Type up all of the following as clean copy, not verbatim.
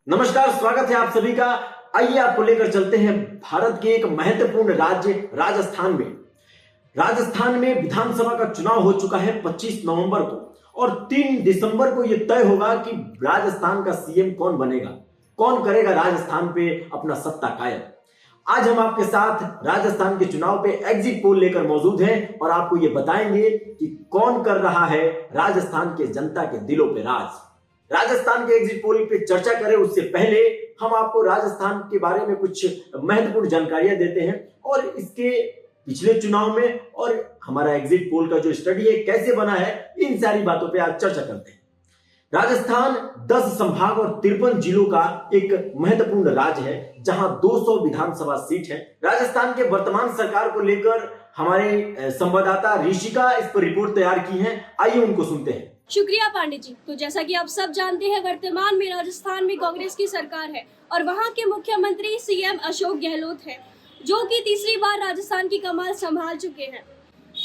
नमस्कार, स्वागत है आप सभी का। आइए आपको लेकर चलते हैं भारत के एक महत्वपूर्ण राज्य राजस्थान में। राजस्थान में विधानसभा का चुनाव हो चुका है 25 नवंबर को और 3 दिसंबर को यह तय होगा कि राजस्थान का सीएम कौन बनेगा, कौन करेगा राजस्थान पे अपना सत्ता कायम। आज हम आपके साथ राजस्थान के चुनाव पे एग्जिट पोल लेकर मौजूद हैं और आपको ये बताएंगे कि कौन कर रहा है राजस्थान के जनता के दिलों पे राज। राजस्थान के एग्जिट पोल पे चर्चा करें उससे पहले हम आपको राजस्थान के बारे में कुछ महत्वपूर्ण जानकारियां देते हैं और इसके पिछले चुनाव में और हमारा एग्जिट पोल का जो स्टडी है कैसे बना है, इन सारी बातों पे आज चर्चा करते हैं। राजस्थान 10 संभाग और 53 जिलों का एक महत्वपूर्ण राज्य है जहां 200 विधानसभा सीट है। राजस्थान के वर्तमान सरकार को लेकर हमारे संवाददाता ऋषिका इस पर रिपोर्ट तैयार की है, आइए उनको सुनते हैं। शुक्रिया पांडे जी। तो जैसा कि आप सब जानते हैं, वर्तमान में राजस्थान में कांग्रेस की सरकार है और वहां के मुख्यमंत्री सीएम अशोक गहलोत हैं, जो कि तीसरी बार राजस्थान की कमान संभाल चुके हैं।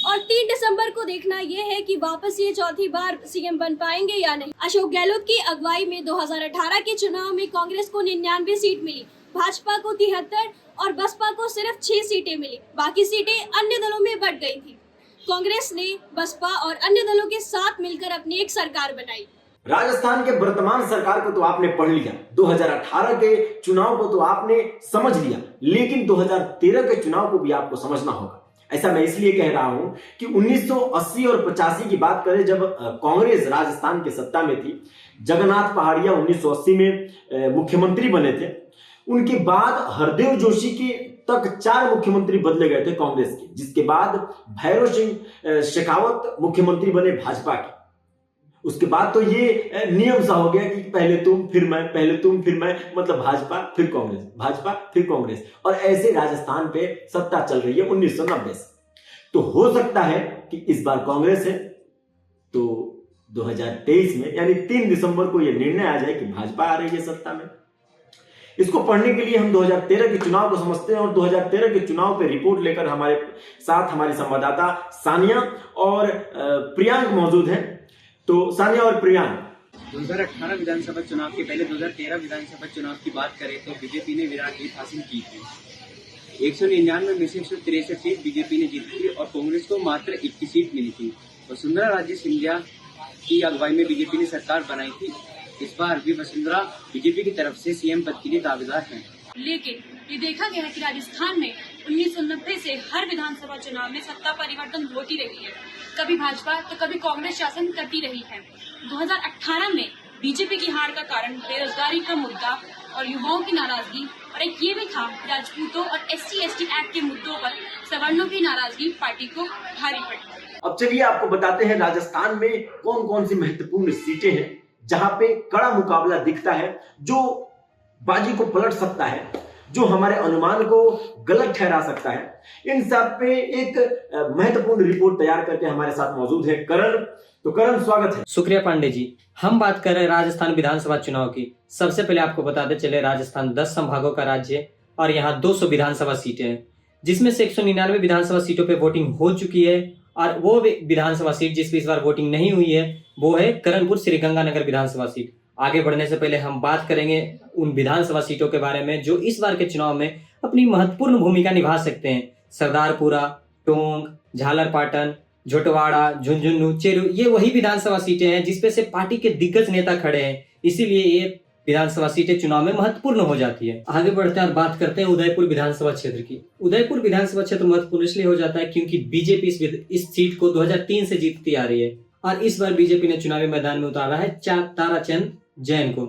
और 3 दिसंबर को देखना यह है कि वापस ये चौथी बार सीएम बन पाएंगे या नहीं। अशोक गहलोत की अगुवाई में 2018 के चुनाव में कांग्रेस को 99 सीट मिली, भाजपा को 73 और बसपा को सिर्फ 6 सीटें मिली। बाकी सीटें अन्य दलों में बंट गई थी। कांग्रेस ने बसपा और अन्य दलों के साथ मिलकर अपनी एक सरकार बनाई। राजस्थान के वर्तमान सरकार को तो आपने पढ़ लिया, 2018 के चुनाव को तो आपने समझ लिया, लेकिन 2013 के चुनाव को भी आपको समझना होगा। ऐसा मैं इसलिए कह रहा हूं कि 1980 और 85 की बात करें, जब कांग्रेस राजस्थान की सत्ता में थी, जगन्नाथ पहाड़िया 1980 में मुख्यमंत्री बने थे। उनके बाद हरदेव जोशी के तक 4 मुख्यमंत्री बदले गए थे कांग्रेस के, जिसके बाद भैरव सिंह शेखावत मुख्यमंत्री बने भाजपा के। उसके बाद तो ये नियम सा हो गया कि पहले तुम फिर मैं, पहले तुम फिर मैं, मतलब भाजपा फिर कांग्रेस, भाजपा फिर कांग्रेस, और ऐसे राजस्थान पे सत्ता चल रही है 1990 से। तो हो सकता है कि इस बार कांग्रेस है तो 2023 में यानी 3 दिसंबर को यह निर्णय आ जाए कि भाजपा आ रही है सत्ता में। इसको पढ़ने के लिए हम 2013 के चुनाव को समझते हैं और 2013 के चुनाव पे रिपोर्ट लेकर हमारे साथ हमारी संवाददाता सानिया और प्रियांक मौजूद हैं। तो सानिया और प्रियांक, 2018 विधानसभा चुनाव के पहले 2013 विधानसभा चुनाव की बात करें तो बीजेपी ने विराट जीत हासिल की थी। 199 में से 163 सीट बीजेपी ने जीती थी और कांग्रेस को मात्र 21 सीट मिली थी। वसुंधरा राजे सिंधिया की अगुवाई में बीजेपी ने सरकार बनाई थी। इस बार भी वसुंधरा बीजेपी की तरफ से सीएम पद के लिए दावेदार हैं। लेकिन ये देखा गया है कि राजस्थान में 1990 से हर विधानसभा चुनाव में सत्ता परिवर्तन होती रही है। कभी भाजपा तो कभी कांग्रेस शासन करती रही है। 2018 में बीजेपी की हार का कारण बेरोजगारी का मुद्दा और युवाओं की नाराजगी, और एक ये भी था कि राजपूतों और SC/ST एक्ट के मुद्दों पर सवर्णों की नाराजगी पार्टी को भारी पड़ी। अब चलिए आपको बताते हैं राजस्थान में कौन कौन सी महत्वपूर्ण सीटें हैं जहां पे कड़ा मुकाबला दिखता है, जो बाजी को पलट सकता है, जो हमारे अनुमान को गलत ठहरा सकता है। इन सब पे एक महत्वपूर्ण रिपोर्ट तैयार करके हमारे साथ मौजूद है करण। तो करण, स्वागत है। शुक्रिया पांडे जी। हम बात कर रहे हैं राजस्थान विधानसभा चुनाव की। सबसे पहले आपको बताते चले, राजस्थान 10 संभागों का राज्य है और यहाँ 200 विधानसभा सीटें हैं, जिसमें से 199 विधानसभा सीटों पे वोटिंग हो चुकी है और वो विधानसभा सीट जिस पे इस बार वोटिंग नहीं हुई है वो है करणपुर श्रीगंगानगर विधानसभा सीट। आगे बढ़ने से पहले हम बात करेंगे उन विधानसभा सीटों के बारे में जो इस बार के चुनाव में अपनी महत्वपूर्ण भूमिका निभा सकते हैं। सरदारपुरा, टोंक, झालरपाटन, झोटवाड़ा, झुंझुनू, चेरू, ये वही विधानसभा सीटें हैं जिसपे से पार्टी के दिग्गज नेता खड़े हैं, इसीलिए ये विधानसभा सीटें चुनाव में महत्वपूर्ण हो जाती है। आगे बढ़ते हैं और बात करते हैं उदयपुर विधानसभा क्षेत्र की। उदयपुर विधानसभा क्षेत्र महत्वपूर्ण इसलिए हो जाता है क्योंकि बीजेपी इस सीट को 2003 से जीतती आ रही है और इस बार बीजेपी ने चुनावी मैदान में उतारा है ताराचंद जैन को,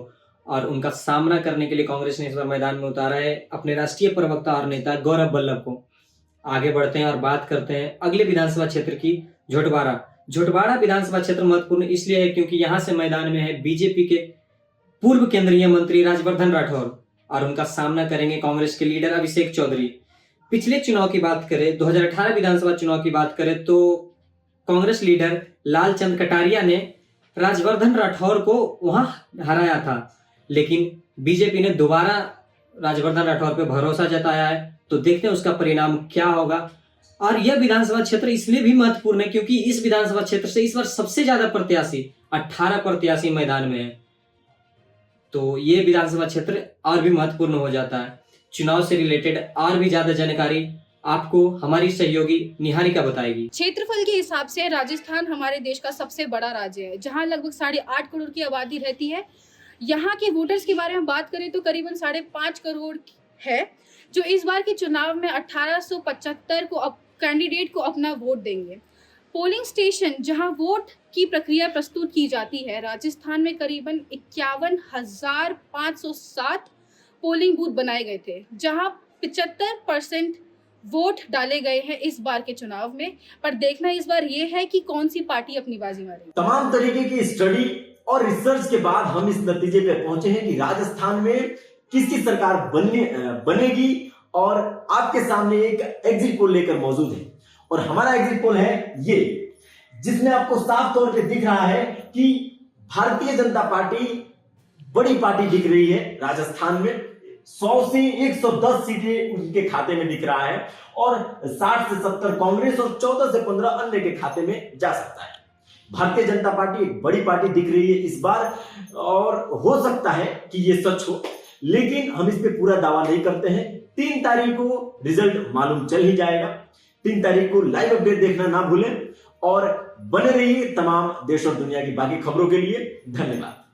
और उनका सामना करने के लिए कांग्रेस ने इस बार मैदान में उतारा है अपने राष्ट्रीय प्रवक्ता और नेता गौरव वल्लभ को। आगे बढ़ते हैं और बात करते हैं अगले विधानसभा क्षेत्र की, झोटवाड़ा। झोटवाड़ा विधानसभा क्षेत्र महत्वपूर्ण इसलिए है क्योंकि यहाँ से मैदान में है बीजेपी के पूर्व केंद्रीय मंत्री राजवर्धन राठौर और उनका सामना करेंगे कांग्रेस के लीडर अभिषेक चौधरी। पिछले चुनाव की बात करें, 2018 विधानसभा चुनाव की बात करें तो कांग्रेस लीडर लालचंद कटारिया ने राजवर्धन राठौर को वहां हराया था, लेकिन बीजेपी ने दोबारा राजवर्धन राठौर पे भरोसा जताया है। तो देखते हैं उसका परिणाम क्या होगा। और यह विधानसभा क्षेत्र इसलिए भी महत्वपूर्ण है क्योंकि इस विधानसभा क्षेत्र से इस बार सबसे ज्यादा प्रत्याशी 18 प्रत्याशी मैदान में है। तो ये विधानसभा क्षेत्र और भी महत्वपूर्ण हो जाता है। चुनाव से रिलेटेड और भी ज्यादा जानकारी आपको हमारी सहयोगी निहारिका बताएगी। क्षेत्रफल के हिसाब से राजस्थान हमारे देश का सबसे बड़ा राज्य है, जहां लगभग 8.5 करोड़ की आबादी रहती है। यहाँ के वोटर्स के बारे में बात करें तो करीबन 5.5 करोड़ है, जो इस बार के चुनाव में 1875 को कैंडिडेट को अपना वोट देंगे। पोलिंग स्टेशन जहां वोट की प्रक्रिया प्रस्तुत की जाती है, राजस्थान में करीबन 51,507 पोलिंग बूथ बनाए गए थे, जहां 75% वोट डाले गए हैं इस बार के चुनाव में। पर देखना इस बार ये है कि कौन सी पार्टी अपनी बाजी मारेगी। तमाम तरीके की स्टडी और रिसर्च के बाद हम इस नतीजे पे पहुंचे हैं कि राजस्थान में किसकी सरकार बनेगी, और आपके सामने एक एग्जिट पोल लेकर मौजूद है। और हमारा एग्जिट पोल है ये, जिसमें आपको साफ तौर पे दिख रहा है कि भारतीय जनता पार्टी बड़ी पार्टी दिख रही है राजस्थान में। 100 से 110 सीटें उनके खाते में दिख रहा है, और 60 से 70 कांग्रेस और 14 से 15 अन्य के खाते में जा सकता है। भारतीय जनता पार्टी एक बड़ी पार्टी दिख रही है इस बार, और हो सकता है कि ये सच हो, लेकिन हम इस पे पूरा दावा नहीं करते हैं। 3 तारीख को रिजल्ट मालूम चल ही जाएगा। 3 तारीख को लाइव अपडेट देखना ना भूलें, और बने रहिए तमाम देश और दुनिया की बाकी खबरों के लिए। धन्यवाद।